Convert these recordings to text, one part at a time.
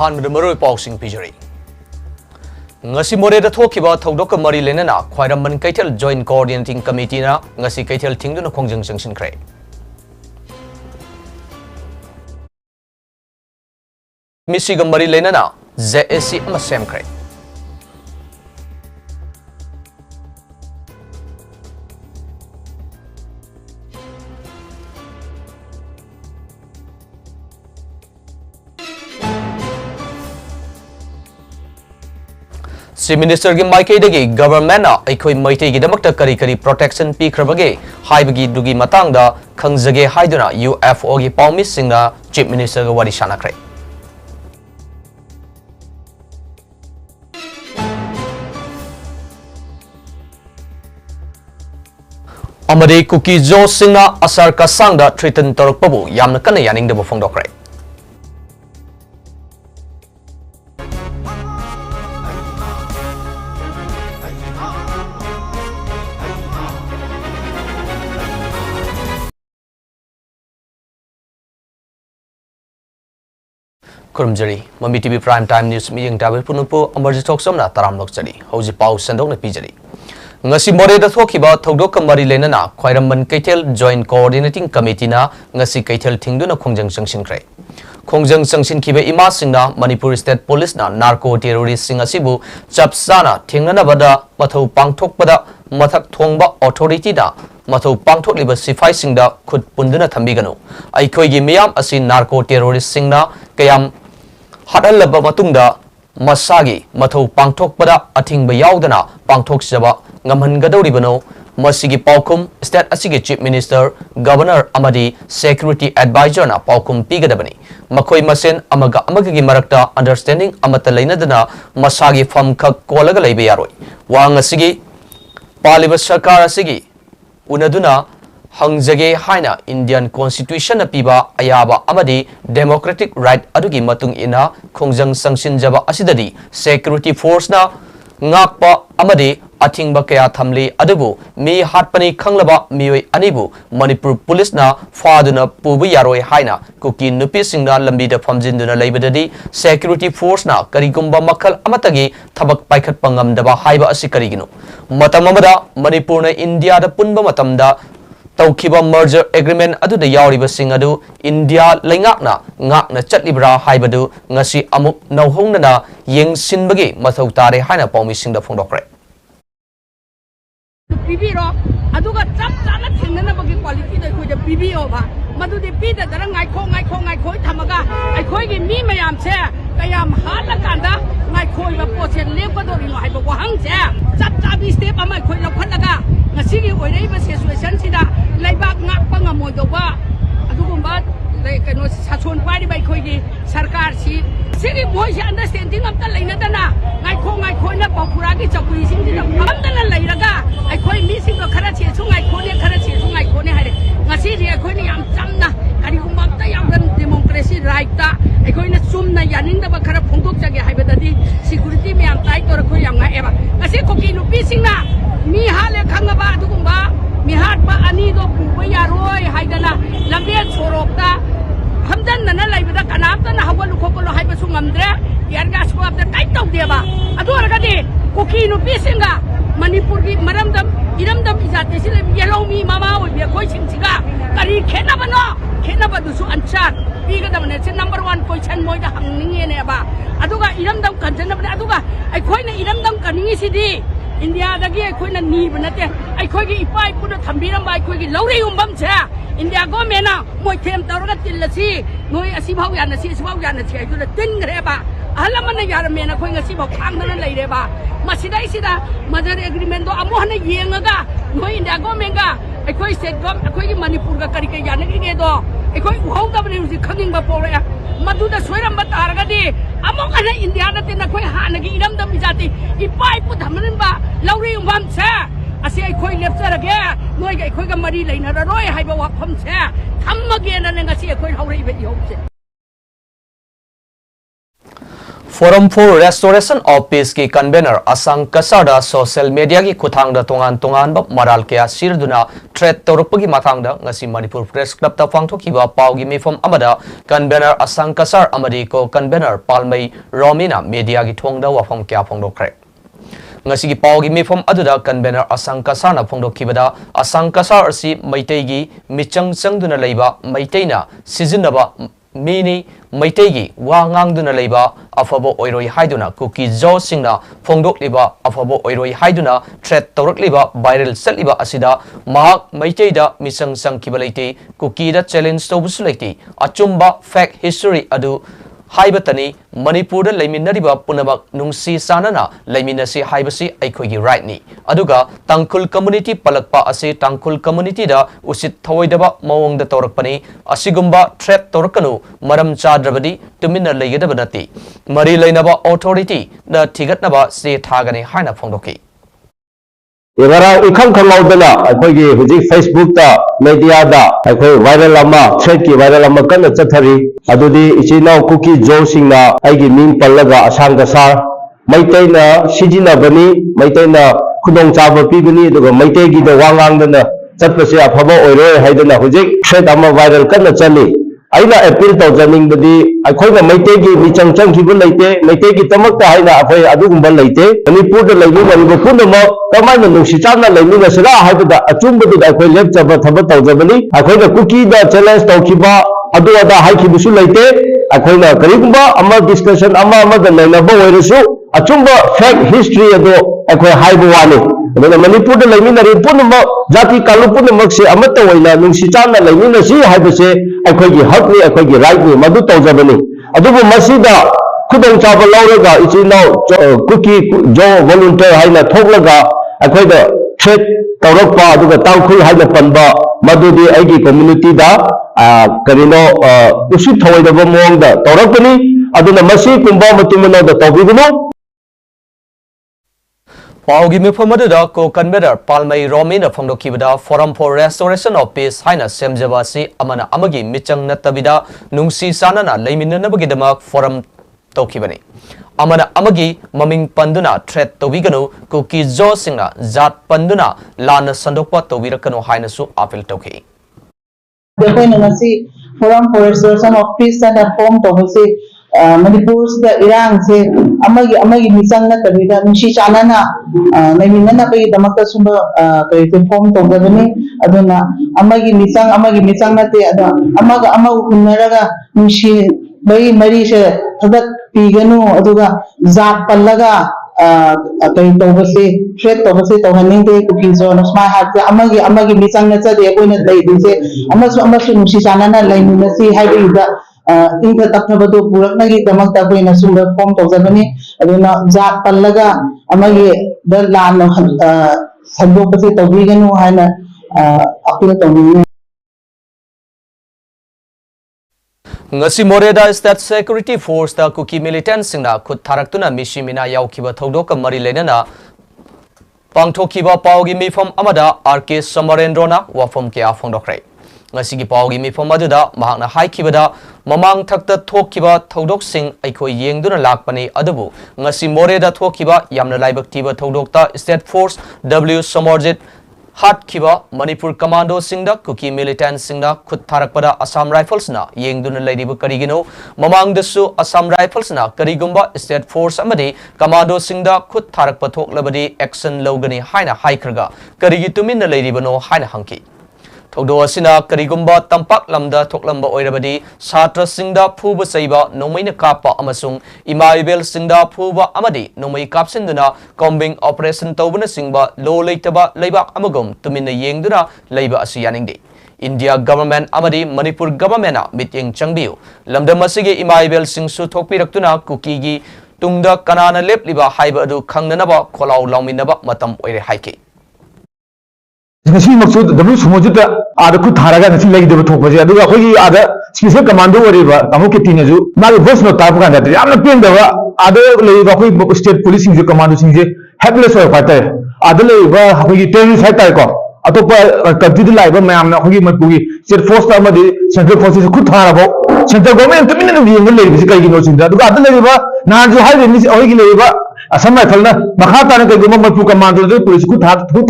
अहानबद मरोय पाउसिंग पिजरी ngasi moreda thokiba thodok mari lenana khwairamban kaitel joint coordinating committee na ngasi kaitel thingduna khongjang sangshin khre misiga mari lenana JSC ama sem khre Chief Minister gi Maikei dagi government na aikoi maitei gi damakta kari kari protection pi khrabage haibagi dugi matang da khangjage haiduna UFO gi pawmi singna Chief Minister ga wari sanakre amade cookie jo singna asar ka sangda threaten torokpabu yamna kana yaning da bofongdokre Kurumjari, Mami TV Prime Time News meeting David Punupo, AMARJIT talk somna taram lokjari, hauji pau sendok na pijari. Ngasi moreda thokiba thodok mari lenana khwairamban kaitel joint coordinating committee na ngasi kaitel thingduna khongjang sangshin khre. Khongjang sangshin khibe ima singna Manipuri State Police na narco terrorist sing asibu chapsana thingnana bada mathau pangthokpada mathak thongba authority da mathau pangthokliba sifai singda khut punduna thambiganu. Aikhoi gi miyam asi narco terrorist singna kayam hadalaba matungda masagi mathau pangthokpada athingba yaudana pangthokjaba ngamhangadoribano masigi paukum state asigi chief minister governor amadi security advisor na paukum pigadabani makhoi masen amaga amagagi marakta understanding amata leinadana masagi fam khak kolaga leibe yaroi wang asigi paliba sarkar asigi unaduna hangjage haina Indian Constitution na piba ayaba amadi democratic right adugi matung ina khongjang sangshinjaba asidadi security force na ngakpa amadi athingba kaya thamli adubu mi hatpani khanglaba mioi anibu Manipur police na faduna pubu yaroi haina kuki nupi singna lambi da famjinduna leibadadi security force na karigumba makhal amatagi thabak paikhat pangam daba haiba asi kariginu matamamada Manipur na India da punba matamda taukiba merger agreement aduda yauriba sing adu India leingakna ngakna chatlibra haibadu ngasi amuk nauhongnana yengsinbagi mathau tare haina pawmi singda phongdokre bibiro aduga chap chana thengnana bagi quality dai khoi da bibio ba madu de pi da dara ngai khoi thamaga ai khoi gi mi mayam che kayam hala kanda ngai khoi ba pochen leba do ri ngai ba wahang che chap chabi step amai khoi la phalaga ngasi gi oirei ba situation sida laibak ngak pa ngamoi do ba adugumba kano sachon pari bai khoi gi sarkar si sigi moi se understanding am ta leina dana ngai khoi na papura gi chakui sing di am dana leiraga ai khoi mi sing do khara che chu ngai khone hare ngasi ri ai khoi ni yam chamna kari gumba ta yam dan democracy right ta ai khoi na chumna yaning da ba khara phongdok jage haiba dadi security me am tai tor khoi yam ngai eba ngasi ko ki nu pi sing na mi hale khangaba adugumba mi hat ba ani do pu ba yaroi haidana lambe chorok ta hamdan nana laibada kanam ta na hawalu khokolo haiba su ngamdre yarga swap ta kai tau deba adu argadi koki nu pisinga Manipur gi maramdam iramdam izate sile yellow mi mama oi be khoi singchiga kari khena ba du su ansat piga da ne number 1 question moi da hangninge ne ba aduga iramdam kanjana ba aduga ai khoi na iramdam kaningi sidi India dagi ai khoi na ni banate ai khoi gi ipai pu da thambiram ba ai khoi gi laure umbam che India go mena moi them tawra tilasi noi asi bhau ya na si bhau ya na che du da tin gre ba alamana yar mena khoi ngasi bhau khangdana leire ba masidai sida mother agreement do amo hana yengaga noi India go menga ai khoi state go ai khoi gi Manipur ga kari ke yana gi do ai khoi uhau da bani usi khanging ba pore madu da soiram ba targa di amo kana India na tin khoi hana gi iram da bijati ipai pu dhamanin ba lauri umbam che asi ai khoi lepcharage noi ai khoi ga mari leina ra roi haiba wapham che thammage na ngasi ai khoi hauri be hau che Forum for Restoration of Peace ki convener Asang Kasarda social media ki kuthangda tongan ba maral kya sirduna threat torupagi mathangda ngasi Manipur Press Club ta phangthokiba paugi mifom amada convener Asang Kasar amadi ko convener Palmai Romina media ki thongda wafam kya phongdokre ngasi ki paugi mifom aduda convener Asang Kasar na phongdokibada Asang Kasar asi maitei gi michang changduna leiba maiteina sizinaba Mini Maitegi Wangang Duna Leba Afabo Oiroi Haiduna Cookie Jo Singna Fongdok Liba Afabo Oiroi Haiduna Threat Torok Liba Viral Set Liba Asida Mahak Maiteda Misang Sang Kibalate Cookie da Challenge Tobusulate Achumba Fact History Adu Haibatani Manipur da Laiminariba Punamak Nungsi Sanana Laiminasi Haibasi Aikogi Rightni Aduga Tangkul Community Palakpa Ase Tangkul Community da Usit Thawaidaba Mawong da Torakpani Asigumba Threat Torakanu Maram Chadrabadi Tumina Layadabanati Mari Lainaba Authority da Tigatnaba Se Thagani Haina Phongdoki Igara ikam khangaudana akhoi huji Facebook ta media da akhoi viral ama thread ki viral ama kan chathari adudi ichina cookie jo singna aigi ming pallaga Asang Kasar maitaina sijina bani maitaina khudong chaba pibani aduga maitai gi da wangang dana chatpase afaba oiroi haidana huji thread ama viral kan chali aina appeal to janing badi akhoi na maitai gi michang chang ki bu leite maitai gi tamak ta haina akhoi adugumba leite Manipur da leibu malibu punama kamana nungsi chana leimu na sira haibada achumba da akhoi lep chaba thaba tawjabani akhoi na cookie da challenge tawkiba adu ada haikibusu leite akhoi na karigumba ama discussion ama da lainaba oirasu achumba fact history ado akhoi haibu wani aduna Manipur da leiminari punama jati kalu punamak se amata waina nungsi chana leimina si haibase akhoi gi hak ni akhoi gi right ni madu tawjabani adubu masida Kudong chaba lauraga ichino cookie jo volunteer haina thoklaga akhoi da threat tawrakpa aduga tangkhul haina panba madudi aigi community da karino usit thawaidaba mong da tawrakpani aduna masi kumba mutumano da tawbigunu Paugi Mifamada ko convener Palmai Romina Phongdokibada Forum for Restoration of Peace Haina Semjabasi Amana Amagi Michang Natabida Nungsi Sanana Laiminanabagidamak Forum Tokibani Amana Amagi Maming Panduna Threat Tobigano Cookie Jo Singna Zat Panduna Lana Sandokpa Tobirakano Hainasu Apil Toki Forum for Restoration of Peace and Form Tobasi Manipur's the Iran say Amagi Misanga Kabida Nishi Chanana Naminana Pay the Makasumba form Togabani Aduna Amagi Misanga Amaga Amaga Nishi Bay Marisha Tadak Piganu Aduga Zat Palaga Tobasi Threat Tobasi Tohaninte Cookies on my heart Amagi Misanga they are going to say Amasu Nishi Chanana Lainasi Haida Inka Taknabado Puraknagi Damakta in a similar form of Zabani, Aduna Zat Palaga, Amagi, the land of Sabopasi of Vegan who had appeal to Ngasi Moreda State Security Force the Cookie militant singna could Taraktuna Mishimina Yaukiba Todoka Marilena Pangtokiba Paugi me from Amada, Arke Samarendrona, Wafom Kia Fondokre. Ngasigi paugi mi phomaduda mahakna haikibada mamang thakta thokiba thodok sing aikoi yengduna lakpani adubu ngasi moreda thokiba yamna laibak tiba thodokta state force W AMARJIT hat kiba Manipur commando singda cookie militant singda khut tharakpada Assam Rifles na yengduna laidibu karigino mamang dasu Assam Rifles na karigumba state force amadi commando singda khut tharakpa thoklabadi action logani haina haikrga karigi tuminna laidibano haina hanki Thodo Asina Karigumba Tampak Lamda Toklamba Oirabadi Satra Singda Puba Saiba Nomaina Kapa Amasung Imaibel Singda Puba Amadi Nomai Kapsinduna Combing Operation Tobuna Singba Low Laitaba Laibak Amagum Tumina Yengduna Laiba Asiyaningdi India government Amadi Manipur government Miting Changbiu Lamda Masigi Imaibel Singsu Tokpiraktuna Kukigi Tungda Kanana Lepliba Haiba Adu Kanganaba Kolau Lauminaba Matam Oire Haiki Ngasi maksud W sumojita ada ku tharaga ngasi lagi deba thok baje aduga khoi ada special commando oriba kamu kitine ju mari voice note tapu kan dati amna pen deba ada leiba khoi state police sing commando sing je helpless oi pata ada leiba khoi terrorist hai tai ko atopa country de laiba mayam na khoi mapugi state force ta amadi central forces ku thara bo central government तुमिन न बिंग ले बिस कई no सिंदा दुगा अदन लेबा ना जो हाई नि ओइ gi लेबा असम राइफल न मखा तान कई गुम मपु कमांडो दे पुलिस ku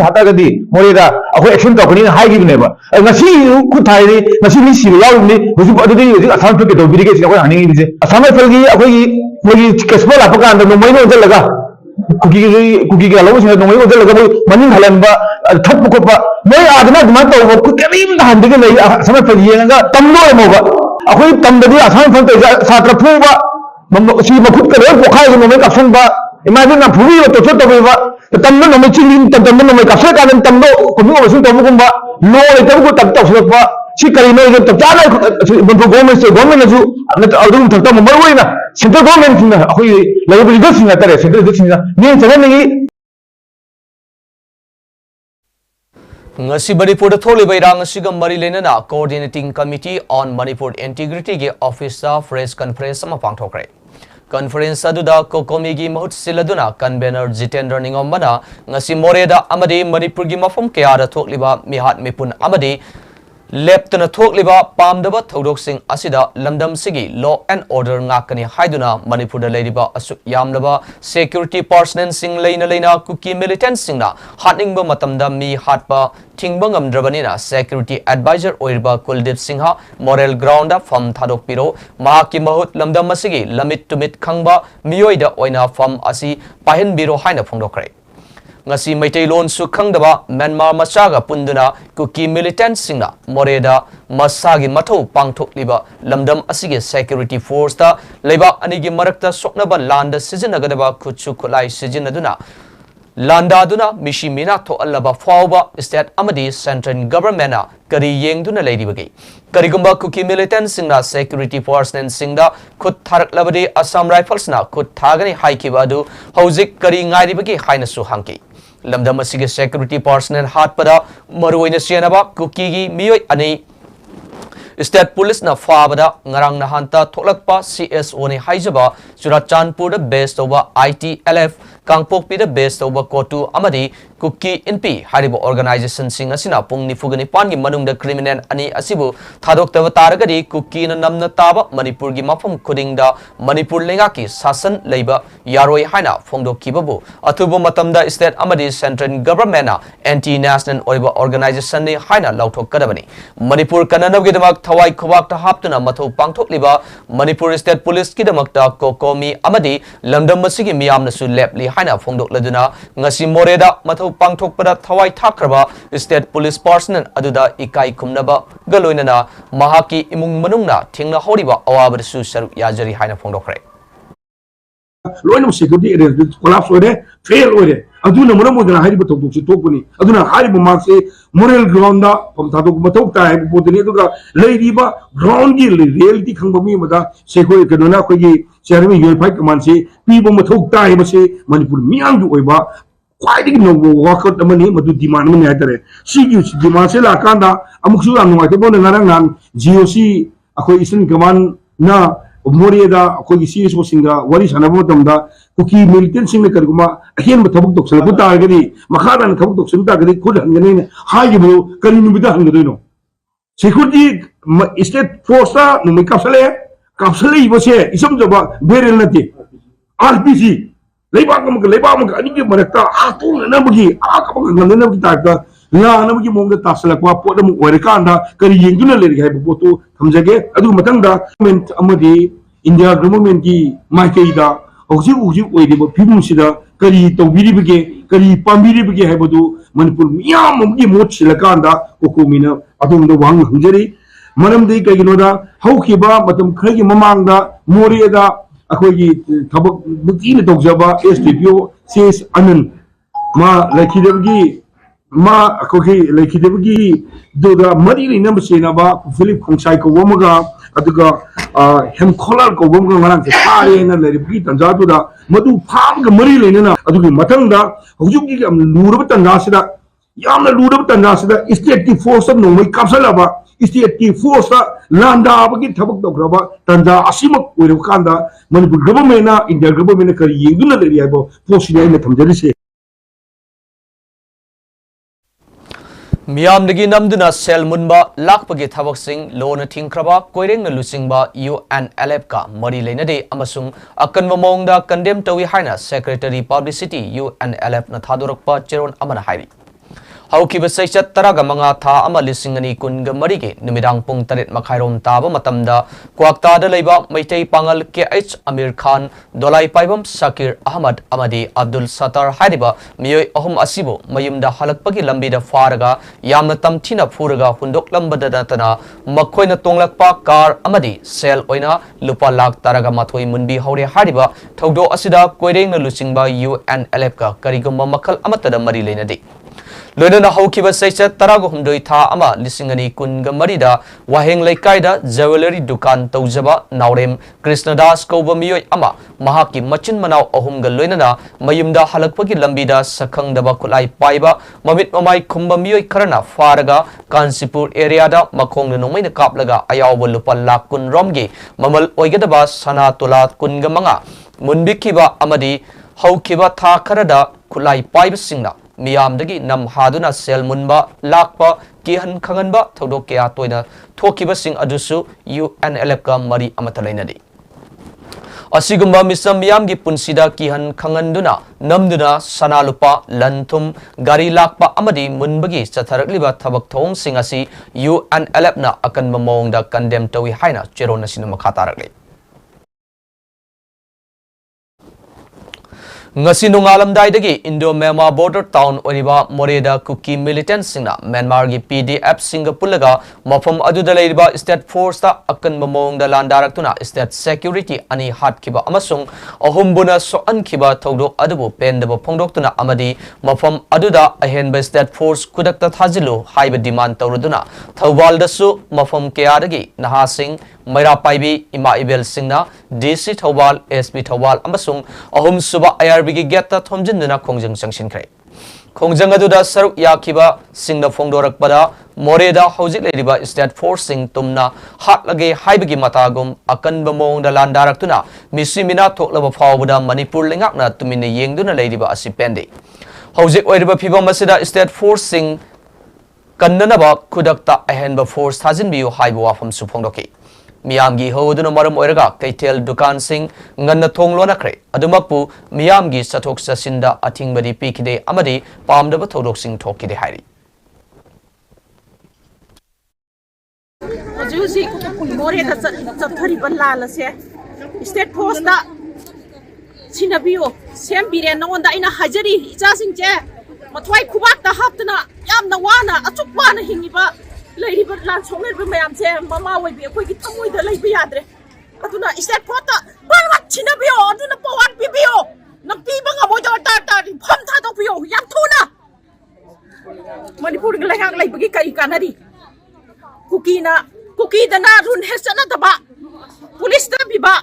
था गदी मोरेदा अखो एक्शन तकनी हाई gi नेबा ngasi ku थाइरे ngasi नि सिबि याउनि हुजु अदुदि हुजु असम फिके दो बिरिगे सिगा हानि gi असम राइफल gi अखोई मोगी केसबो लाप कांद नो मैनो जलगा कुकी के लो सिना नो मैनो जलगा मनि हलनबा थप कोपा मोय आदना दमा तो ku केमिम हंदे के ले असम राइफल येंगा तमनो मोबा अखोई तमदि असम राइफल ते छात्र फुबा सी मखुत के लो पोखाय नो मै कफनबा इमाजिन ना फुबी तो तो तबा तमनो नो मै चिंगिन तमनो नो मै कफसे कान तमनो कुमी वसु तमुगुंबा लो ले तबु तब तफलपा सी करिनो जो तब चाना बंदो गवर्नमेंट जो अदुम थक्ता मरवइना सेंट्रल गवर्नमेंट सिना अखोई लेबल लीडर सिना तरे सेंट्रल लीडर सिना ने चलने ngasi Manipur tholi bairang sigam mari lenana coordinating committee on Manipur integrity ge office press conference sama pangthokre conference aduda kokomi gi mahut siladuna convener Jitendra Ningombana ngasi moreda amadi Manipur gi mafam kya da thokliba mihat mipun amadi Leptana thokliba pamdaba thodok sing asida lamdam sigi law and order ngakani haiduna Manipur da leiriba asuk yamlaba security personnel sing leina kuki militant singna hatningba matamda mi hatpa thingba ngamdrabanina security advisor oirba Kuldip Singha moral ground from thadok piro mahaki mahut lamdam asigi lamit tumit khangba miyoida oina from asi pahin biro haina phongdokre ngasi maitai lon su khangdaba Myanmar machaga punduna kuki militant singna moreda masagi mathau pangthokliba lamdam asige security force ta leiba anigi marakta soknaba landa sizinnagadaba khutsu khulai sizinaduna landa aduna mishi mina tho allaba fawba state amadi central government na kari yengduna leiribagi karigumba kuki militant singna security personnel singda khut tharak labadi Assam Rifles na khut thagani haikiba adu hauzik kari ngairibagi haina su hangki lamdam asige security personnel hatpada maruina sianaba kuki gi miyoi ani state police na fabada ngarang na hanta tholakpa CSO ni haijaba Churachandpur da based over ITLF Kangpokpi da based over Kotu amadi kuki NP haribo organization sing asina pung nifugani pangi manungda criminal ani asibu thadokta taragadi kuki na namna taba Manipur gi mafam khudingda Manipur lenga ki sasan leiba yaroi haina phongdokkibabu athubo matamda state amadi central government na anti national oiba organization ni haina lauthokadabani Manipur kananabgi damak thawai khobak ta haptuna mathau pangthokliba Manipur state police ki damakta kokomi amadi lamdam masigi miyamna su lepli haina phongdokladuna ngasi moreda mathau pangthokpada thawai thakraba state police personnel aduda ikai khumnaba galoinana mahaki imung manungna thingna horiba awabada su saru yajari haina phongdokre loina security arrangement collapse ore fail ore aduna moramodana hariba tokdok si tokuni aduna hariba marse moral ground da pam thadok mathok ta hai bodini aduga leiriba ground gi reality khangba mi mada sekoi kadona khogi chairman unified command se pibo mathok ta hai mase Manipur miyang ju oiba quite no workout the money madu demand money atare si demand se la kanda amuk su am no bon ngarang nan GOC akoi isin command na Morieda akoi CSO singa wari sanabo tamda kuki militant sing karguma ahen bathabuk dok sala buta gadi makharan khabuk dok sinta gadi khud hangane haji bu kali nubida hangado security state force no me kapsale ibose isam jaba berel nati RPC leibak ani ki marakta atu na bagi akam ngana bagi ta la na bagi mongga tasla kwa podam orekanda kari yenguna le gai boto thamjage adu matangda government amadi India government ki maikaida hoji oide bo pibum sida kari tobiri bage kari pambiri bage hai bodu Manipur miyam amgi mot silakanda kokomina adum do wang hangjari maram dei kaginoda haukiba matam khagi mamangda morieda akhoi thabak bukin tokjaba SDPO sis anan ma lakhidabgi ma akhoi lakhidabgi doga mari ni namsena ba Philip Khongsai ko womaga aduga hem kholar ko womaga ngarang se pare na leribgi tanjatu da madu pham ga mari lenena adugi matangda hujugi am lurba tanjasida yamna lurba tanjasida state force no mai kapsala state force landa bagi thabak dograba tanja asimak oirukanda Manipur government na India government na kari yenguna le riabo force ni na thamjari se Miyamdagi namduna sel munba lakpagi thabaksing lona thingkraba koireng na lusingba UNLF ka mari leinade amasung akanwa mongda condemn tawi haina Secretary Publicity UNLF na thadorakpa cheron amana hairi Haukiba seichat taraga manga tha ama lisingani kunga marige numidang pung tarit makhairom taba matamda kwakta da leiba maitei pangal KH Amir Khan dolai paibam Sakir Ahmad amadi Abdul Sattar haiba miyoi ahum asibo mayumda halakpagi lambida faraga yamna tamthina phuraga hundok lambada datana makhoina tonglakpa car amadi sel oina lupa lak taraga mathoi munbi haure hariba thogdo asida koireng na lusingba UNLF ka karigumma makhal amatada mari leinadi Loina haukiba secha tarago humdoi tha ama lisingani kunga marida waheng leikaida jewelry dukan taujaba naurem Krishnadas kauba miyoi ama mahaki machin manau ahumga loina mayumda halakpagi lambida sakhangdaba kulai paiba mamit mamai khumba miyoi karana faraga Kansipur area da makhongna nongmaina kaplaga ayawba lupa lakh kun romgi mamal oigadaba sana tola kunga manga munbikiba amadi haukiba tha kharada kulai paiba singna Miyamdagi nam haduna sel munba lakpa kihan khanganba thodok kya toina thokiba sing adusu UNLF ka mari amatalainadi Asigumba misam miyamgi punsida kihan khanganduna namduna sanalupa lanthum gari lakpa amadi munbagi chatharakliba thabak thong sing asi UNLF na akanba mongda condemn tawi haina cherona sinama khatarakle Ngasi nungalamdaidagi Indo-Myanmar border town oriba Moreda Kuki militant singna Myanmar gi PDF singa pulaga mafam aduda leiriba state force ta akan mamongda landaraktuna state security ani hatkiba amasung ahumbuna soan kiba thogdok adubu pendaba phongdoktuna amadi mafam aduda ahenba state force kudakta thajilu haiba demand tawruduna thawbaldasu mafam kayadagi nahasing Maira Paibi Ima Ibel Singna DC Thawbal SB Thawbal amasung ahum suba IRB geta thomjinduna khongjang sangshin kre khongjang aduda saruk yakiba singna phongdorakpada Moreda hojik leiriba state force sing tumna hatlage haibagi matagum akanba mongda landaraktuna misimina thoklaba phawbuda Manipur lengakna tumina yengduna leiriba asipende hojik oiriba phibam asida state force sing kannanaba khudakta ahenba force thajinbiu haibu wafam suphongdoki Miyamgi hoduna maram oiraga kaitel dukan sing nganna thonglona kre adumakpu miyamgi sathok sasinda athingbadi pikide amadi pamdaba thodok sing thokide hairi Jusi Moreda chathari balala se state post da sinabio sembire nonda ina hajari icha singche mathwai khubak ta haptana yamna wana achukwana hingiba Lady Lan Song and Mayam say, Mama will be a quick tongue with the lady adre. I do not, is that Potter? Well, what Chinabio, do the Powan Bibio? No people avoid our tata, Ponta of you, Yantuna. Manipuri like Bigika Canary. Cookina, Cookie the Narun has another ba. Police the biba.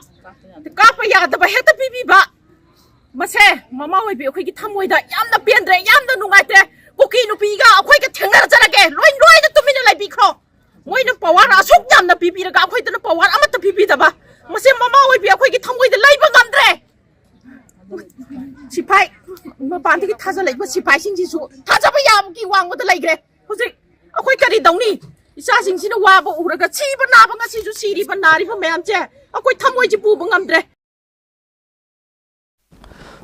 The Kapaya, the Baheta biba. Mase, Mama will be a quick tongue with the Yam the Piendre, Yam the Numate. Cookie no piga, a quick tanner again. Loin the 2 minutes like Bicro. Wait a power, a soap yam the pipi, the gap with the power, I'm at the pipi the ba. Mase Mama will be a quick tongue with the labor Andre. She pie, Mabandi has a lake, but she piping his Tazapayam, one with the lake. Was it a quick carry down me? It's asking in a wab or a cheap and nabanga to see, but not even man chair. A quick tongue with you, boobing Andre.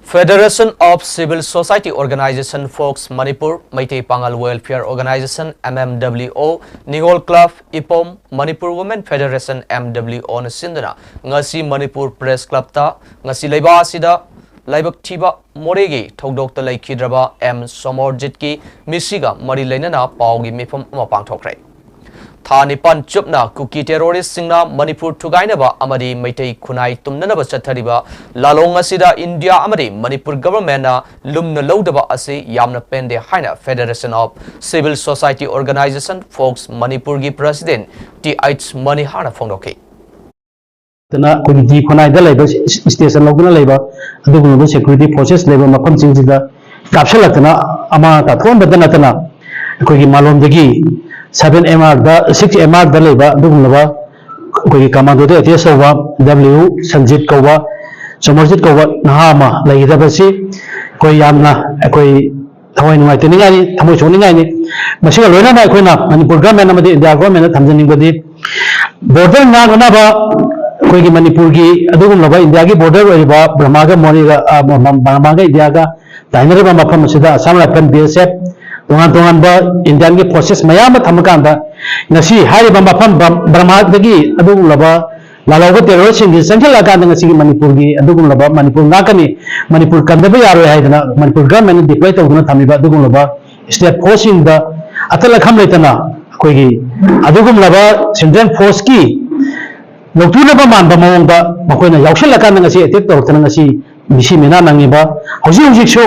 Federation of Civil Society Organization Folks Manipur, Maitei Pangal Welfare Organization MMWO, Ningol Club Ipom, Manipur Women Federation MWO na sindana, ngasi Manipur Press Club ta, ngasi laiba asida, laibak thiba moregi thogdok ta laikhidraba M AMARJIT ki misiga mari leinana paugi mifam ama pangthokre. Thani pan chupna kuki terrorist singna Manipur Tugainaba amadi Maitei Kunai Tumnanaba Chathariba Lalong asida India amadi Manipur government na lumna lodaba ase yamna pende haina Federation of Civil Society Organization Folks Manipur gi President T.H. Manihana Fongdoki Tana committee Kunai da labor station loguna labor adugu security forces labor mafam singida kapshalakana ama tathon badana tana kogi malom dagi 7 MR da 6 MR da leba dugumba kogi commando de atsowa W Sanjit kowa Samarjit kowa nahama laida basi koi yamna koi thawai nuai teninga ni thamoi choni ngai ni मसिगा लोइना अखोइना Manipur government अमदि India government थमजनिंगबदि border nganaba koigi manipur gi adugum laba india gi border oiba brahmaga moriga brahmaga india ga dainariba mafam sida assam rifle bsf tongan ba indian gi forces mayam thamakanda ngasi hariba mafam brahmaga gi adugum laba lalauga terrorist sing sankhla ka ngasi gi manipur gi adugum laba manipur ngakani manipur kandaba yaro haidana manipur government deploy tawduna thamiba adugum laba state forcing da atala kham leitana koigi adugum laba central force ki loctunaba manba mawongda makoina yaushilla kan ngasi attack tawtana ngasi misi mena nangiba hauji so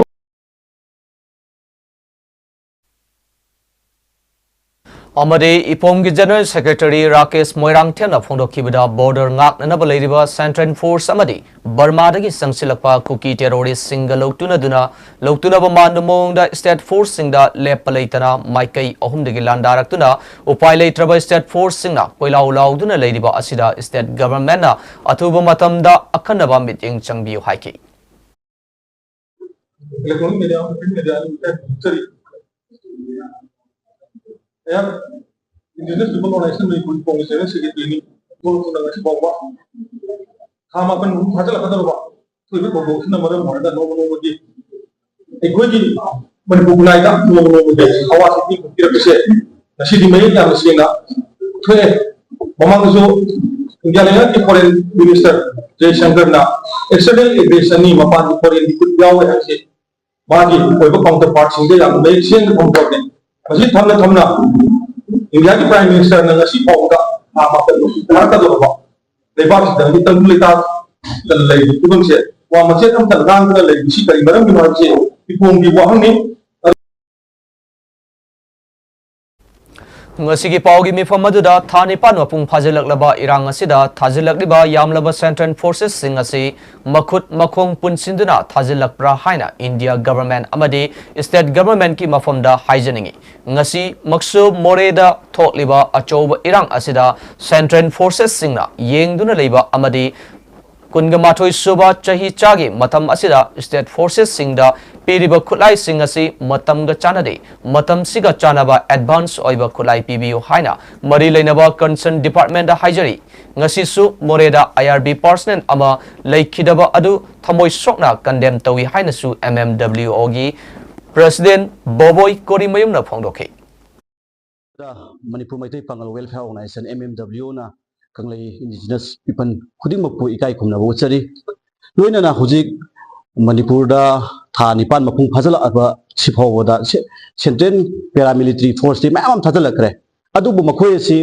amade ipomgi general secretary rakesh moirang thena phongdokhibada border ngaknaba leiriba central force amadi burma dagi sangsilakpa cookie terrorist single loktuna ba mandumongda state force singda lepaleitana maikai ahumdagi landaraktuna upai leitraba state force singna koilau lauduna leiriba asida state government na athuba matamda akhanaba meeting changbiu haiki electronic media print media sorry indigenous people organization में कोई कांग्रेस ने सिर्फ training बोल तो ना किसी बाबा हम अपन हाजर लगता है बाबा तो ये बाबा उसने मरे मारता नो मुझे एक कोई की मन बुलाया था नो मुझे आवाज इतनी कुछ कैसे नशीदी में क्या नशीदी ना तो मामा जो इंडिया ने कि फॉरेन मिनिस्टर जयशंकर ना एक्सटर्नल एग्रेशन नहीं मापा फॉरेन की कुछ क्या हुआ है ऐसे बाकी कोई भी काउंटर पार्ट सिंगे या मैं एक्सचेंज काउंटर ने मजीद थमना इंडिया की प्राइम मिनिस्टर ने ngasi pauda ama ka do ba lebar da ni tan leta dan lai ku bang se wa ma se tam tan gang da lai si kai maram ni ma se ipong di wa hang ni ngasigi paugi mifam aduda thani panwa pung phajilaklaba irang asida thajilakliba yamlaba central forces sing asi makhut makhong punsinduna thajilakpra haina india government amadi state government ki mafamda haijaningi ngasi maksu moreda thokliba achoba irang asida central forces singna yengduna leiba amadi kungamatoi suba chahi chagi matam asida state forces singda periba khulai sing asi matam ga chanade matam siga chanaba advance oiba khulai pbu haina mari leinaba concern department da haijari ngasi su moreda irb personnel ama leikhidaba adu thamoi sokna condemn tawi haina su mmwo gi president boboy korimayum na phongdokhe manipur maitai pangal welfare organization mmwo na kanglei indigenous people khuding mapu ikai khumna bo chari loina na hujik manipur da tha nipan mapung phajala aba siphaw da central paramilitary force ti ma'am thajala kre adu bu makhoi si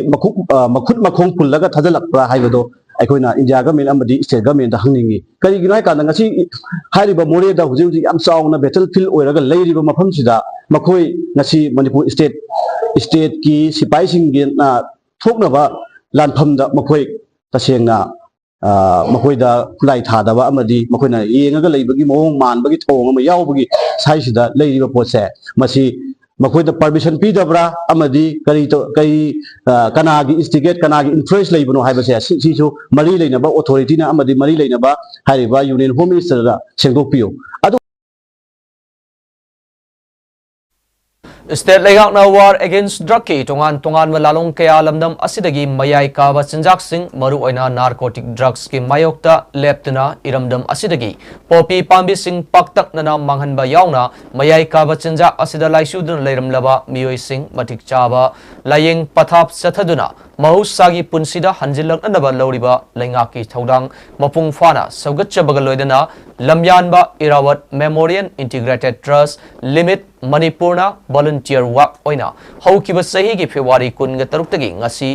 makhut makhong pullaga thajala pra haibodo aikoina india government amadi state government da hangningi kari ginai ka ngasi hairiba more da hujik am chauna battlefield oiraga leiriba mafam sida makhoi ngasi manipur state ki sipai sing na thoknaba lanphamda makhoi tasengna makhoi da khulai thadaba amadi makhoina yengaga leibagi mawong manbagi thong ama yaubagi saisida leiriba potse masi makhoi da permission pidabra amadi kai kanagi instigate kanagi influence leibano haibase sisu mari leinaba authority na amadi mari leinaba hariba union home minister da sengdokpiyo State Legakna War Against Drug ki tongan malalong kaya lamdam asidagi mayai kaba sinjak sing maru oina narcotic drugs ki mayokta leptuna iramdam asidagi popi pambi sing paktak nana manghanba yauna mayai kaba sinjak asida laisudun leiramlaba miyoi sing matik chaba layeng pathap sathaduna mahusagi punsida hanjilak nanaba loriba lengaki thaudang mapung fana saugatchabaga loidana lamyanba irawat memorial integrated trust limit Manipurna volunteer work oina haukiba sahi gi February 13 tagi ngasi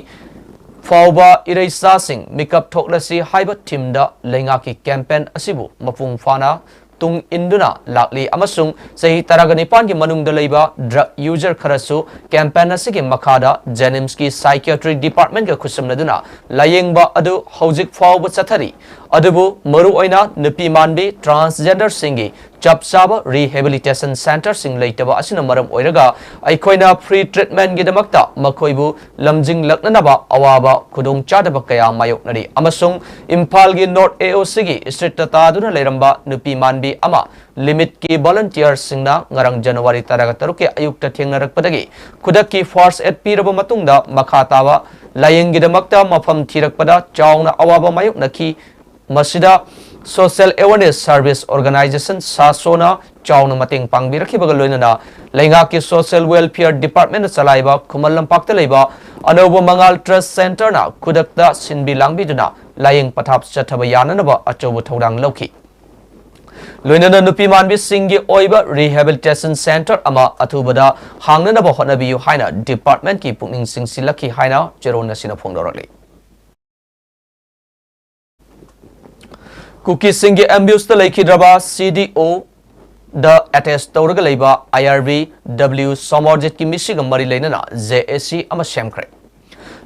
fauba ireisa sing makeup thoklasi haiba teamda lengaki campaign asibu mapung fana tung induna lakli amasung sahi taragani pan gi manungda leiba drug user kharasu campaign asigi makhada Jenims ki psychiatric department ga khusumnaduna layengba adu haujik fauba chathari adubu maru oina nupi manbi transgender singi chap chaba rehabilitation center sing leitaba asina maram oiraga aikoina free treatment gi damakta makoibu lamjing laknanaba awaba khudong chadaba kaya mayoknari amasung imphal gi north AOC gi street tata duna leramba nupi manbi ama limit ki volunteer singna ngarang January taraga taruke ayukta thengnarakpadagi khudakki first aid piraba matungda makhatawa layeng gi damakta mafam thirakpada chauna awaba mayoknaki masida Social Awareness Service Organization Sasona Chauna Mating Pangbirakhibaga loinana Laingaki Social Welfare Department Salaiba Kumal Lampakta Leiba Anobo Mangal Trust Center na Kudakta Sinbi Langbiduna Laying Pathap Chathaba Yananaba Achobu Thodang Loki Loinana Nupi Manbi Singi Oiba Rehabilitation Center Ama Atubada Hangnanaba Honabiyu Haina Department ki Pukning Singsilaki Haina Jerona Sinapongdorali Cookie Singi Ambuse the Lake Draba CDO the attest Toraga Leba IRB W Somorjet ki Michigan Marilena JAC Ama Shamcre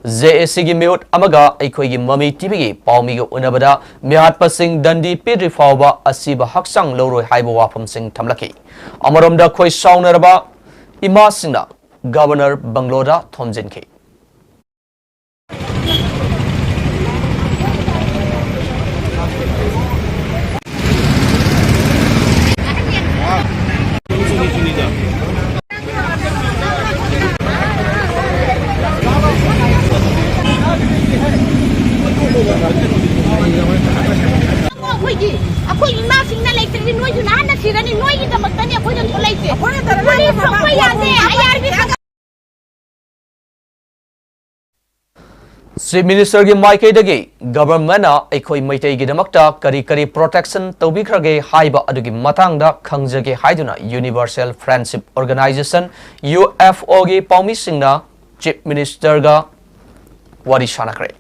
JAC gi mute Amaga Equigi Mami TV Paumigo Unabada Mihat Passing Dundee Pedri Fauba Asiba Haksang Loro Haibo Wapam Sing Tamlaki Amaramda Koi Saunaraba Ima Singna Governor Bangloda Thomjinki Chief Minister gi Mike dagi government na aikoi maitai gi damakta kari protection tawbikrage haiba adugi matangda khangjage haiduna Universal Friendship Organization UFO gi paumi singna Chief Minister ga wari shanakre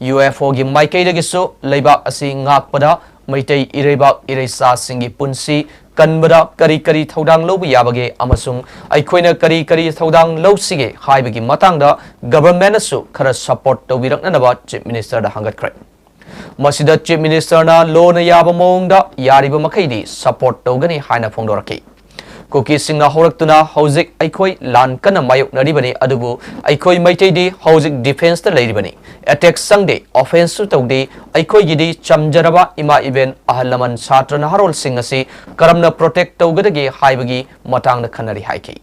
UFO gi Mike dagi so leiba asi ngakpada maitai irebak ireisa singi punsi kanbada kari thodang lobu yabage amasung aikoina kari thodang losige haibagi matangda government su khara support tawbiraknaba Chief Minister da hangatkre masida Chief Minister na lo na yaba mongda yariba makhaidi support tawgani haina phongdoraki Cookie Singna Horaktuna Hosik Aikoi Lan Kana Mayok Naribani Adubu Aikoi Maitedi Hosik Defense the Ladybani Attack Sunday Offense to Todi Aikoi Gidi Chamjaraba Ima Event Ahalaman Satra Naharol Singasi Karamna Protect Togadagi Haibagi Matang the Kanari Haiki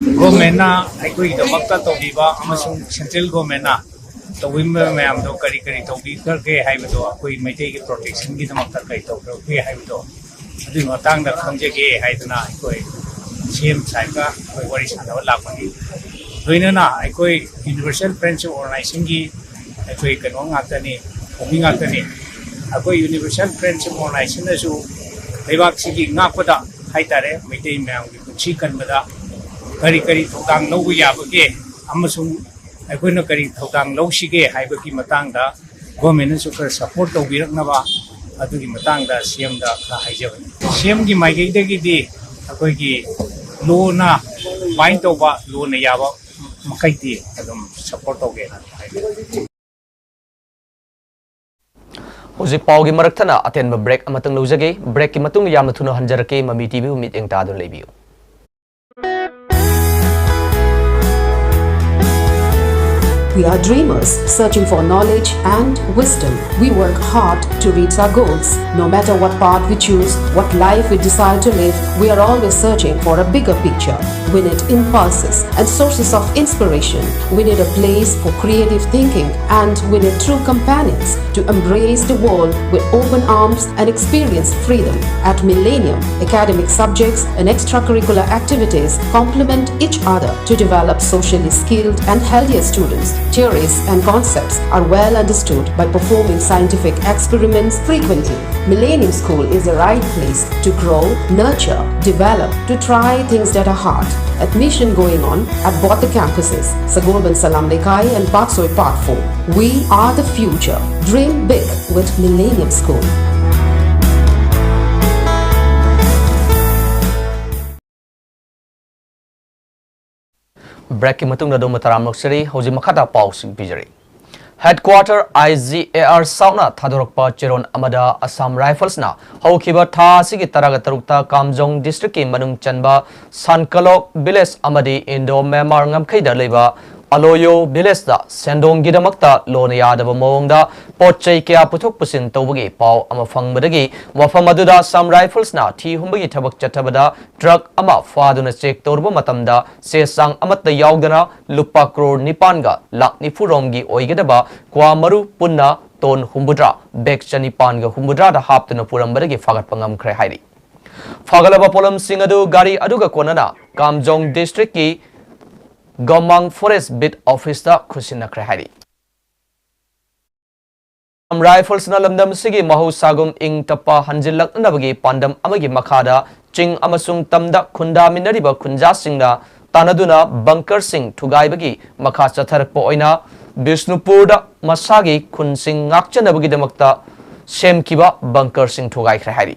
Gomena Aikoi the Makta Tobiba Amasung Central Gomena the women ma'am do Kari Tobi Kirke Haido Akoi Maitegi Protection Gita Makta Kaito Haido Doing a tongue that comes again, Haidana, same Saika, what is another Lapani. Winana, I go Universal Friendship Organization, I go Kanong Atani, Oming Atani, I go Universal Friendship Organization as you, they were seeking Napada, Haitare, Mete Mam, Chicken Mada, Kari Totang no Yabage, Amasung, I go no Kari Totang low Shige, Haibaki Matanga, women super support of Vietnava. Adugi matangda CM da haijab CM gi maigai dagi di akoi gi lo na bind toba lo na yaba makai di adum support toge na Hoji pau gi marakthana atenba break amatang lojage break ki matung yamna thuna hanjarake Mami TV mit engta do lebiu We are dreamers searching for knowledge and wisdom. We work hard to reach our goals. No matter what path we choose, what life we decide to live, we are always searching for a bigger picture. We need impulses and sources of inspiration. We need a place for creative thinking, and we need true companions to embrace the world with open arms and experience freedom. At Millennium, academic subjects and extracurricular activities complement each other to develop socially skilled and healthier students. Theories and concepts are well understood by performing scientific experiments frequently. Millennium School is the right place to grow, nurture, develop, to try things that are hard. Admission going on at both the campuses, Sagolban Salam Lekai and Paksoi Part 4. We are the future. Dream big with Millennium School. Break ki matung na do mataram loksari hoji makata pau sing pijari Headquarter IGAR Sauna Thadorokpa Chiron Amada Assam Rifles na Haukiba Tha Sigi Taraga Tarukta Kamjong District ki Manung Chanba Sankalok Village Amadi Indo Memar Ngamkhaida Leba Aloyo Village da Sendong Gidamakta Lona Yadaba Mawngda Potchai Kya Puthok Pusin Tawbagi Pau Ama Fangbadagi Mafam aduda Assam Rifles na Thi Humbagi Thabak Chatabada Truck Ama Faduna Check Torba Matamda Sesang Amatta Yaugdana Lupa Crore Nipanga Lak Nifuromgi Oigadaba Kwa Maru Punna Ton Humbudra Bek Chanipanga Humbudra da Haptuna Purambadagi Fagat Pangam Kre Hairi Fagalaba Polam Singadu Gari Aduga Konana Kamjong District ki Gomang Forest Bit Office da Kusina Krehari. Rifles na lamdam sige mahu sagum ing tapa hanjilak nabagi pandam amagi makada ching amasung tamda khunda minariba khunja singna tanaduna bunker sing thugai bagi makha chatharak po oina Bishnupur da masagi khun sing ngakchanabagi damakta semkiba bunker sing thugai krehari.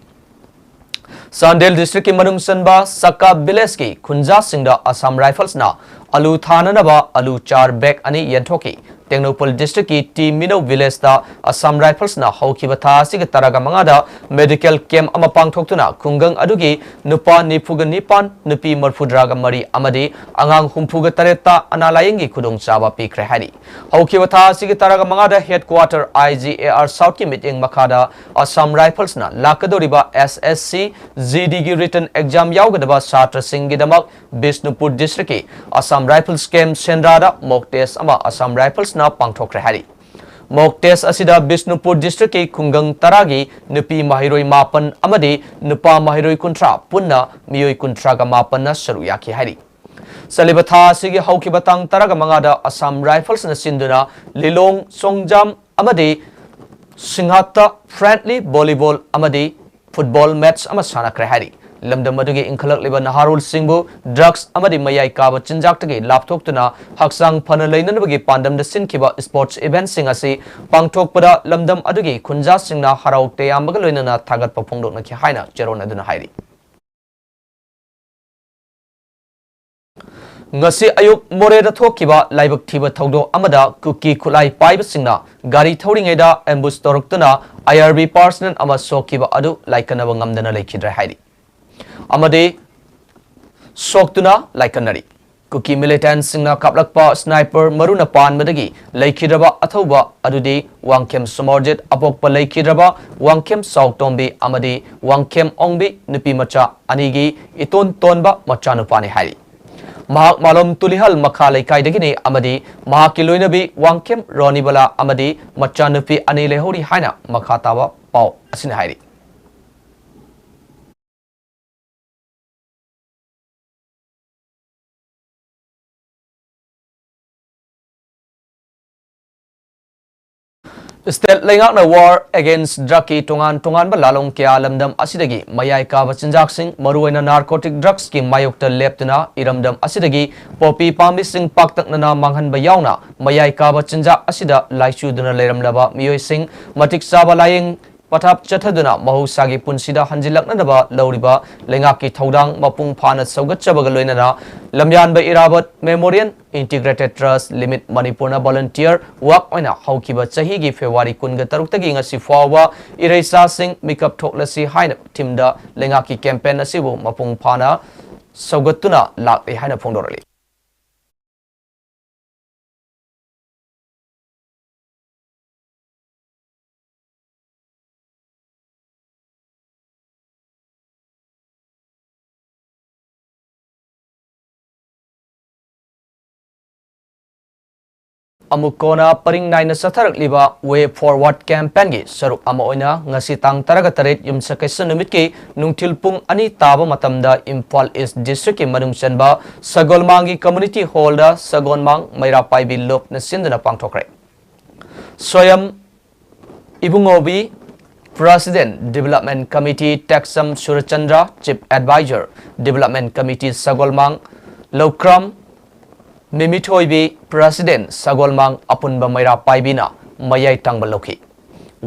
Sandel District ki Manung Sanba Saka Village ki Khunja Singda Assam Rifles na Alu Thananaba Alu Char Bek Ani Yenthoki Tengnopal District ki T Mino Village da Assam Rifles na Haukiba Tha Sigi Taraga Mangada Medical Camp ama pangthoktuna Kungang adugi Nupa Nipuga Nipan Nupi Marfudraga Mari Amadi Angang Humpuga Tareta Analayingi Kudong Chaba Pikre Hari Haukiba Tha Sigi Taraga Mangada Headquarter IGAR South ki meeting makada Assam Rifles na Lakadoriba SSC GD written exam yaugadaba Satra Singh Damak Bishnupur District ki Assam Rifles Camp Sendrada mock test ama Assam Rifles na pangthokre hari mock test asida Bishnupur District ki Kungang Taragi Nupi Mahiroi Mapan amadi Nupa Mahiroi Kuntra Punna Miyoi Kuntra ga Mapan na Saruyaki hari Salibatha Sigi Haukibatang Taraga Mangada Assam Rifles na Sinduna Lilong Songjam amadi Singhata Friendly Volleyball amadi Football match ama sana krehari lamdam adugi inkhalak leba naharul singbu drugs amadi mayai kaba chinjak tagi lapthoktuna haksang phana leinanabagi pandam da sinkiba sports event sing asi pangthokpada lamdam adugi khunja singna harau te ambaga loinana thagat paphongdokna ki haina cheron aduna hairi ngasi ayuk moreda thokiba laibak thiba thaudo amada kuki khulai paiba singna gari thauringai da ambush toruktuna IRB person ama sokiba adu laikanaba ngamdana laikidra hairi amade soktuna laikanari kuki militant singna kaplakpa sniper maruna pan madagi laikidraba athauba adudi wangkem samorjit apokpa laikidraba wangkem sauktombi amade wangkem ongbi nupi macha anigi iton tonba macha nupani hairi Mahak Malom Tulihal Makhalai Kaidagini Amadi Mahaki Luinabi Wangkem Ronibala Amadi Machanupi Anile Hori Haina Makatawa Pau Asinahiri State Lengak na war against druggy tungan ba lalong kya lamdam asidagi mayai ka bachinjak sing maruaina narcotic drugs ki mayokta leptuna iramdam asidagi popi pambi sing paktak na manghan ba yauna mayai ka bachinjak asida laichu duna leramlaba miyoi sing matik saba laying Patap Chathaduna Mahusagi Punsida Hanjilak Nadaba Lauriba Lengaki Taudang Mapung Pana Sogat Chabagaloinana Lamyan by Irabat Memorial Integrated Trust Limit Manipurna Volunteer Wak Oina Haukiba Chahigi February Kunga Taruktaginga Sifawa Iresa Singh Mikap Toklasi Haina Timda Lengaki Campaign Asibu Mapung Pana Sogatuna Lak Haina Pondorali Amukona paring naina satharak liba way forward campaign gi saruk ama oina ngasi tang taraga taret yumsakaisa numit ki nungthil pung ani taba matamda Imphal East District ki manung chanba Sagolmangi Community Hall da Sagonmang Mairapai bi lop na sindana pangthokre Soyam Ibungobi President Development Committee Taxam Surachandra Chief Advisor Development Committee Sagolmang Lokram Mimitoibi President Sagolmang Apunba Maira Paibina Mayai Tangbaloki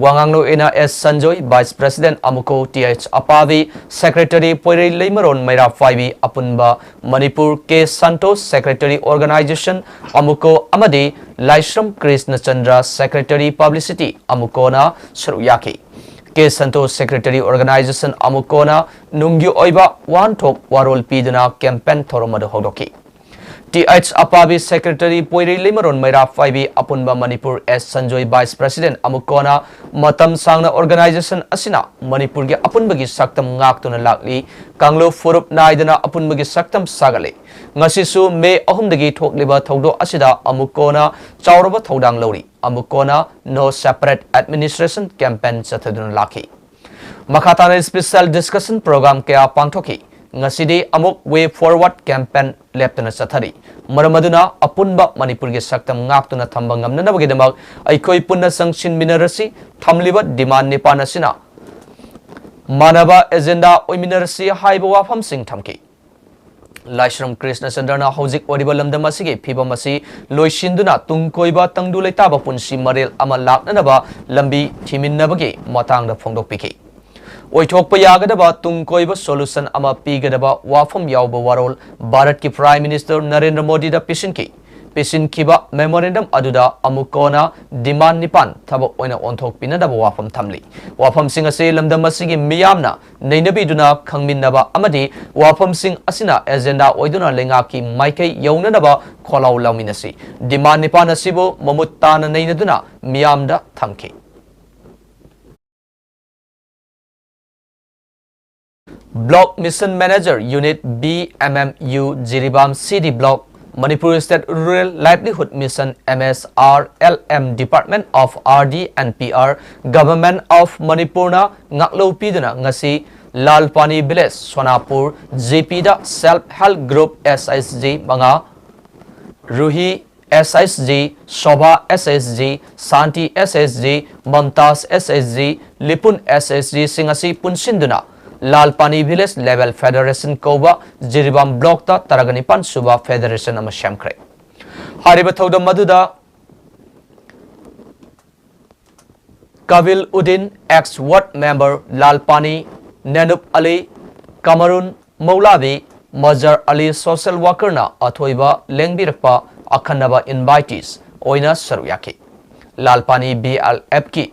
Wanganglo ina S Sanjoy Vice President Amuko TH Apavi Secretary Poirei Leimaron Maira Faibi Apunba Manipur K Santos Secretary Organization Amuko Amadi Laishram Krishna Chandra Secretary Publicity Amukona Saruyaki K Santos Secretary Organization Amukona Nungyu Oiba Wan Tok Warol Pidana Campaign Thoromado Hodoki TH Apabi Secretary Poirei Limaron Maira Faibi Apunba Manipur S Sanjoy Vice President Amukona Matam Sangna Organization Asina Manipur ge Apunbagi Saktam Ngaktuna Lakli Kanglo Furup Naidana Apunbagi Saktam Sagale Ngasisu May Ahumdagi Tokliba Togdo Asida Amukona Chauraba Todang Lori Amukona No Separate Administration Campaign Satadun Laki Makatana Special Discussion Program Kaya Pangtoki Ngasidi amuk way forward campaign leptana sathari maramaduna apunba manipur ge saktam ngaktuna thamba ngamna nabagi damak aikoi punna sangshin minarasi thamliba demand nipana sina manaba agenda oiminarasi haiba wafam sing thamki Laishram Krishna Chandra Hozik Oriba Lamdamasigi Pibamasi Loishinduna Tungkoiba Tangdu Letaba Punsi Maril Amalak Nanaba Lambi Timin Nabagi Matang the Fondok Piki Oitok Payagadaba Tungkoiba solution ama Pigadaba Wafam Yauba Warol Bharat ki Prime Minister Narendra Modi da Pisinkiba Memorandum Aduda Amukona Demand Nipan Taba Oina Ontok Pinadaba Wafam Tamli Wafam Sing Ase Lamdamasigi Miyamna Nainabiduna Kangminaba Amadi Wafam Sing Asina Agenda Oiduna Lengaki Maike Yaunanaba Kolau Laminasi Demand Nipan Asibo Mamutana Nainaduna Miyamda Tamki Block Mission Manager Unit BMMU Jiribam CD Block Manipur State Rural Livelihood Mission MSRLM Department of RD and PR Government of Manipur na ngaklo piduna ngasi Lalpani Village Sonapur JP da Self Help Group SSG mga Ruhi SSG Shobha SSG Santi SSG Mamtaz SSG Lipun SSG singasi punsinduna Lalpani Village Level Federation Koba Jiribam Block ta Taraganipan Suba Federation ama Shamkre Hariba Thoda Maduda Kavil Udin ex-ward member Lalpani Nanup Ali Kamarun Maulavi Mazhar Ali social worker na Athoiba Lengbirakpa Akhanaba invitees Oina Saruyaki Lalpani BLF ki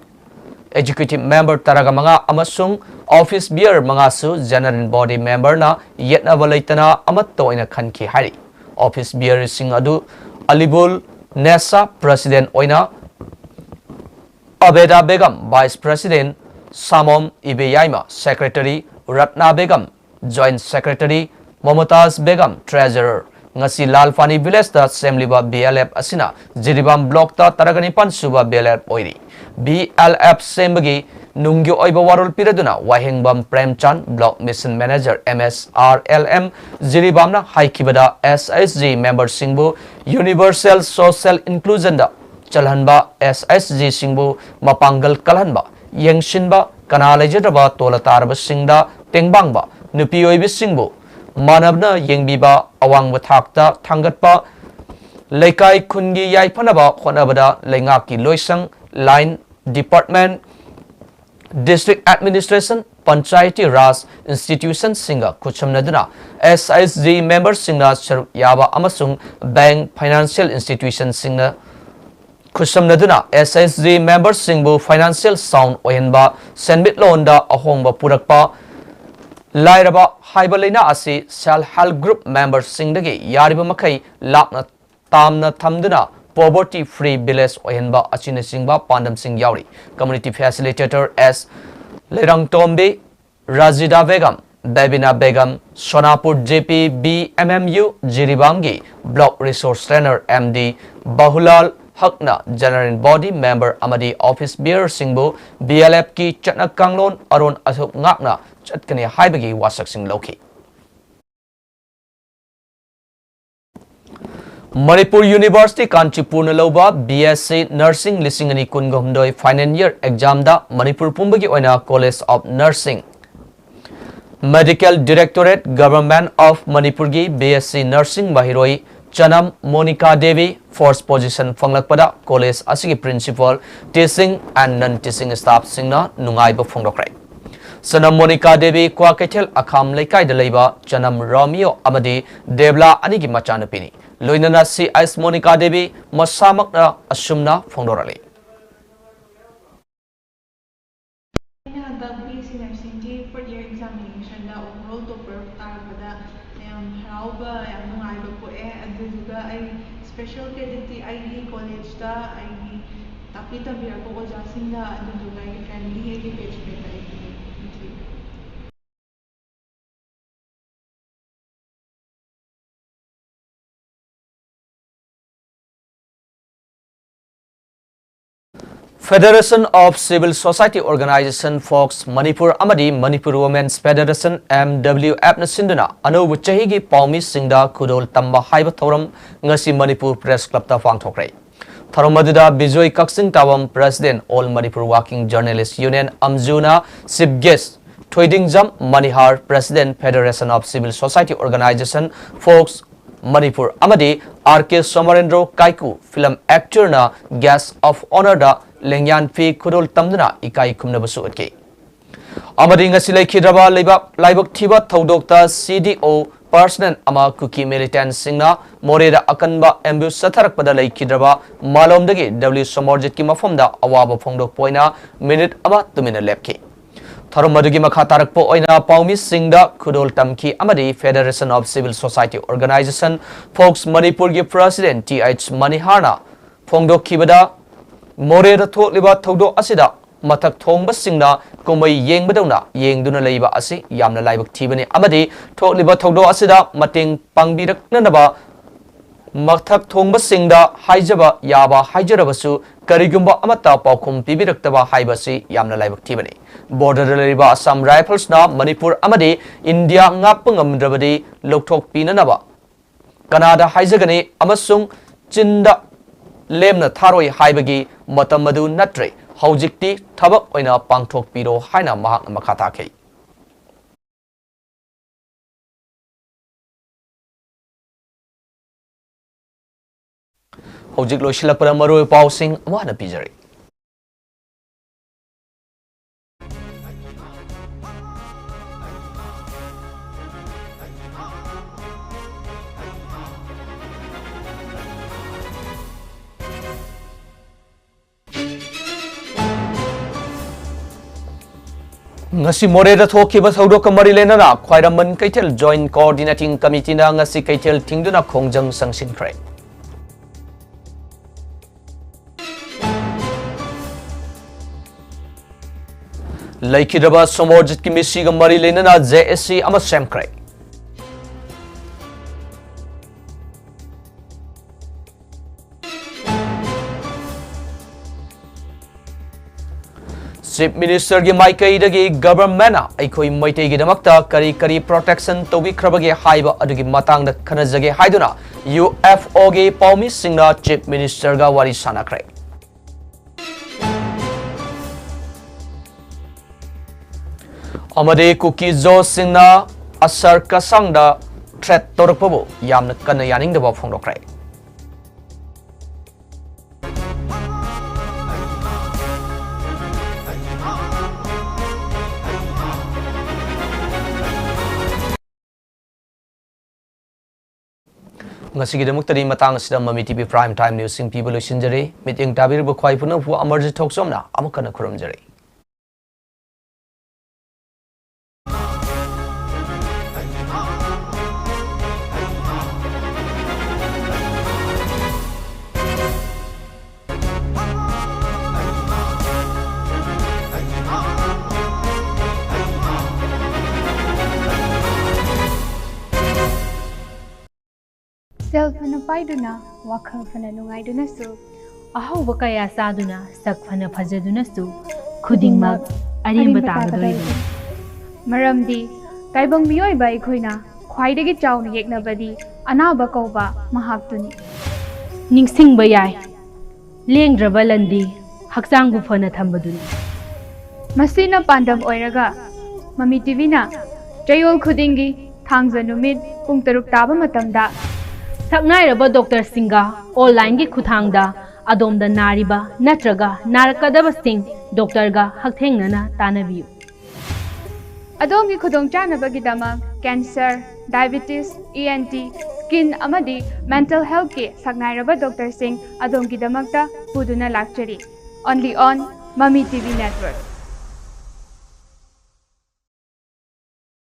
Executive Member Taragamanga Amasung Office Beer Mangasu General Body Member na Yetna Valaitana Amato in a Kanki Hari Office Beer Singadu Alibul Nessa President Oina Abeda Begum Vice President Samom Ibeyaima Secretary Ratna Begum Joint Secretary Momotaz Begum Treasurer Ngasi Lalpani Village da Semliba BLF Asina Jiribam Block ta Taraganipan Suba BLF Oiri BLF Sembagi Nungyo Oiba Warul Piraduna Wahingbam Premchan Block Mission Manager MSRLM Jiribamna Haikibada SSG Member Singbu Universal Social Inclusion da Chalhanba SSG Singbu Mapangal Kalhanba Yengshinba Kanalajadaba Tolatarba Singda Tengbangba Nupi Oibi Singbu Manabna Yengbiba Awangba Thakta Tangatpa Leikai Kungi Yaipanaba Honabada Lengaki Loisang Line Department District Administration Panchayati Raj Institution Singa Kuchamnaduna SISG Member Singa Sharuk Yaba Amasung Bank Financial Institution Singa Kuchamnaduna SISG Member Singbu Financial Sound Oyenba Senbit Londa Ahongba Purakpa Lairaba Haibalina Asi Self Help Group Member Singdagi Yariba Makai Lapna Tamna Tamduna Poverty Free Village Oyenba Achina Singba Pandam Singh Yauri Community Facilitator S Lerang Tombe Razida Begum Babina Begum Sonapur JP BMMU Jiribamgi Block Resource Trainer MD Bahulal Hakna General Body Member Amadi Office Beer Singbo BLF Ki Chatna Kanglon Aron Asuk Ngakna Chatkani Haibagi Wasak Sing Loki Manipur University Kanchipurna Loba BSc Nursing Lisingani Kungomdoi Final Year Exam da Manipur Pumbagi Oina College of Nursing Medical Directorate Government of Manipur gi BSc Nursing Mahiroi Chanam Monica Devi first position fanglakpada college asigi principal teaching and non-teaching staff singna nungaiba phongdokrai. Chanam Monica Devi kwa Kethel akham laikai da leiba Chanam Romeo amadi Devla anigi machanapini. Loinana si Ice Monica Devi masamakna asumna phongdorali. Special credit I college da I tapi tabi ako ko jasin da adu dugai friendly ke page pe kai. Federation of Civil Society Organization Folks Manipur Amadi Manipur Women's Federation MWF na sinduna anu chahigi paumi singda kudol tamba haiba thoram ngasi Manipur Press Club ta phangthokrai. Tharomaduda Bijoy Kaksing Tawam President All Manipur Working Journalists Union Amjuna Sib Guest Thoiding Jam Manihar President Federation of Civil Society Organization Folks Manipur Amadi RK Somarendro Kaiku film actor na Guest of Honor da Lengyan Fi Kudol Tamduna Ikai Kumnabasu Atke. Amadi ngasilai Kidraba Laibak Tiba Thaudokta CDO Personal Ama Kuki Militant Singna Moreda Akanba Ambush Satarak Padalai Kidraba Malom Dagi W Somorjit Ki Mafamda Awaba Phongdok Poina Minute Ama Tumina Lepki. Tharomadugi Makhatarak Po Oina Paumi Singda Kudol Tamki Amadi Federation of Civil Society Organization Folks Manipur Gi President TH Maniharna Phongdok Kibada Moreda Thokliba Thodo Asida Matak Thongba Singna Kumai Yeng Badona Yeng Duna Leiba Asi Yamna Laibak Tibani Amadi Thokliba Thodo Asida Mating Pangbirak Nanaba Matak Thongba Singda Haijaba Yaba Haijarabasu Karigumba Amata Paukum Pibiraktaba Haibasi Yamna Laibak Tibani Border Leiba Assam Rifles na Manipur Amadi India Ngapangam Drabadi Loktok Pinanaba Canada Haijagani Amasung Chinda Lemna Tharoi Haibagi Matamadu Natre Haujikti Tabak Oina Pangtok Piro Haina Mahak Makatake. Haujik Loshila Paramaro Pausing Wana Pijari. Ngasi Moreda Thokiba Thodok Mari Lenana Khwairaman Kaitel Joint Coordinating Committee na ngasi Kaitel Tingduna Khongjang Sangsin Krai. Laikidaba Somorjit Ki Misiga Mari Lenana JSC ama Sam Krai. Chief Minister gi Maikai dagi government aikoi maitai gi damakta kari protection tobi khrabage haiba adugi matang da khanajage haiduna UFO gi paumi singna Chief Minister ga wari sanakrai. Amade Kuki Jo singna asar kasangda threat torpabu yamna kana yaning da ba phongdokrai. Ngasigi demuktari matang sida Mami TV Prime Time News sing people sinjari meeting tabir bu khwai puna pu Amarjit thoksomna amakana khuramjari. Selfana paiduna wakhal fana nungaiduna su ahauba kaya saduna sak fana phajaduna su khudingmak arimba tagadoi maramdi taibang miyoi bai khoina khwaidagi chauna yeknabadi anaba kauba mahaktuni ningsingba yai lengdraba landi hakchangbu fana thambaduni masina pandam oiraga Mami TV na chayol khudingi thangza numit pung 6 taba matamda saknairaba doctor singa online gi khuthangda adomda nariba natraga narakadaba sing doctor ga hakthengnana tanabiu Adongi khudong chanabagidamag cancer, diabetes, ENT, skin amadi mental health ke saknairaba doctor sing adongi damakta puduna lakchari. Only on Mami TV Network.